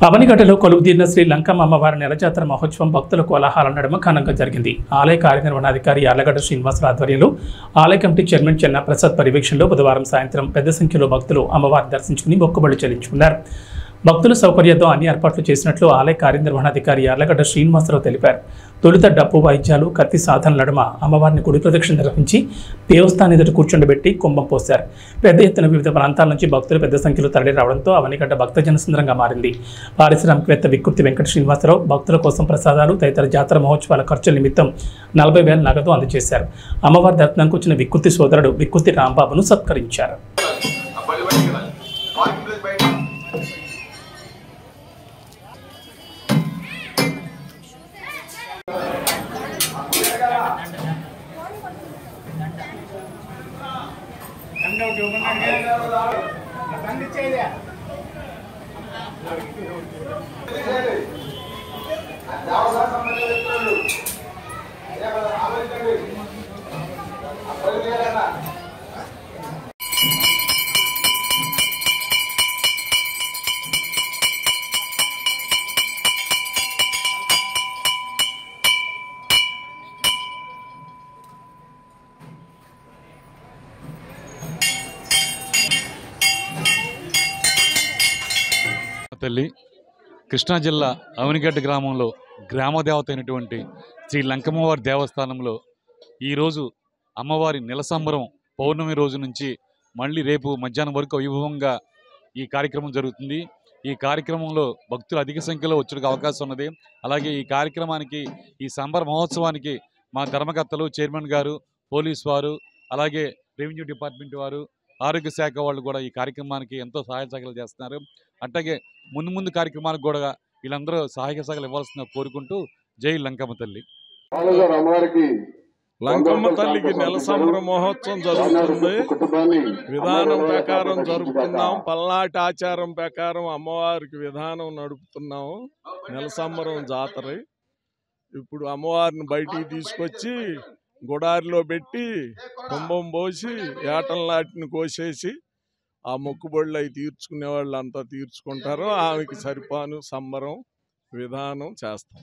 అవనిగడ్డలో కొలువుదీరిన శ్రీ లంకమ్మ అమ్మవారి నెలజాతర మహోత్సవం భక్తుల కోలాహల నడుమ ఘనంగా జరిగింది. ఆలయ కార్యనిర్వహణాధికారి యార్లగడ్డ శ్రీనివాసరావు ఆధ్వర్యంలో ఆలయ కమిటీ చైర్మన్ చెన్నా ప్రసాద్ పర్యవేక్షణలో బుధవారం సాయంత్రం పెద్ద సంఖ్యలో భక్తులు అమ్మవారిని దర్శించుకుని మొక్కుబడులు చెల్లించుకున్నారు. భక్తుల సౌకర్యంతో అన్ని ఏర్పాట్లు చేసినట్లు ఆలయ కార్యనిర్వహణాధికారి యార్లగడ్డ శ్రీనివాసరావు తెలిపారు. తొలుత డప్పు వాయిద్యాలు, కత్తి సాధన నడుమ అమ్మవారిని గుడి ప్రదక్షిణ నిర్వహించి దేవస్థానం ఎదుట కూర్చుండబెట్టి కుంభం పోశారు. పెద్ద ఎత్తున వివిధ ప్రాంతాల నుంచి భక్తులు పెద్ద సంఖ్యలో తరలి రావడంతో అవనిగడ్డ భక్తజన సుందరంగా మారింది. పారిశ్రామికవేత్త వికృతి వెంకట శ్రీనివాసరావు భక్తుల కోసం ప్రసాదాలు తదితర జాతర మహోత్సవాల ఖర్చుల నిమిత్తం 40,000 నగదు అందజేశారు. అమ్మవారి దర్శనానికి వచ్చిన వికృతి సోదరుడు వికృతి రాంబాబును సత్కరించారు. తల్లి కృష్ణా జిల్లా అవనిగడ్డ గ్రామంలో గ్రామదేవత అయినటువంటి శ్రీ లంకమ్మవారి దేవస్థానంలో ఈరోజు అమ్మవారి నెలసంబరం పౌర్ణమి రోజు నుంచి మళ్ళీ రేపు మధ్యాహ్నం వరకు వైభవంగా ఈ కార్యక్రమం జరుగుతుంది. ఈ కార్యక్రమంలో భక్తులు అధిక సంఖ్యలో వచ్చే అవకాశం ఉన్నది. అలాగే ఈ కార్యక్రమానికి ఈ సంబర మహోత్సవానికి మా ధర్మకర్తలు, చైర్మన్ గారు, పోలీస్ వారు, అలాగే రెవెన్యూ డిపార్ట్మెంట్ వారు, ఆరోగ్య శాఖ వాళ్ళు కూడా ఈ కార్యక్రమానికి ఎంతో సహాయ సహకారాలు చేస్తున్నారు. అట్లాగే ముందు కార్యక్రమాలకు కూడా వీళ్ళందరూ సహాయ సహకారాలు ఇవ్వాల్సిన కోరుకుంటూ జై లంకమ్మ తల్లి. లంకమ్మ తల్లికి నెలసంబర మహోత్సవం జరుగుతుంది. విధానం ప్రకారం జరుపుతున్నాం. పల్నాటి ఆచారం ప్రకారం అమ్మవారికి విధానం నడుపుతున్నాము. నెలసంబరం జాతర. ఇప్పుడు అమ్మవారిని బయటికి తీసుకొచ్చి గుడారిలో పెట్టి కుంభం పోసి ఏటంలాటిని కోసేసి ఆ మొక్కుబడులు అవి తీర్చుకునే వాళ్ళు అంతా తీర్చుకుంటారు. ఆమెకి సరిపాను సంబరం విధానం చేస్తాం.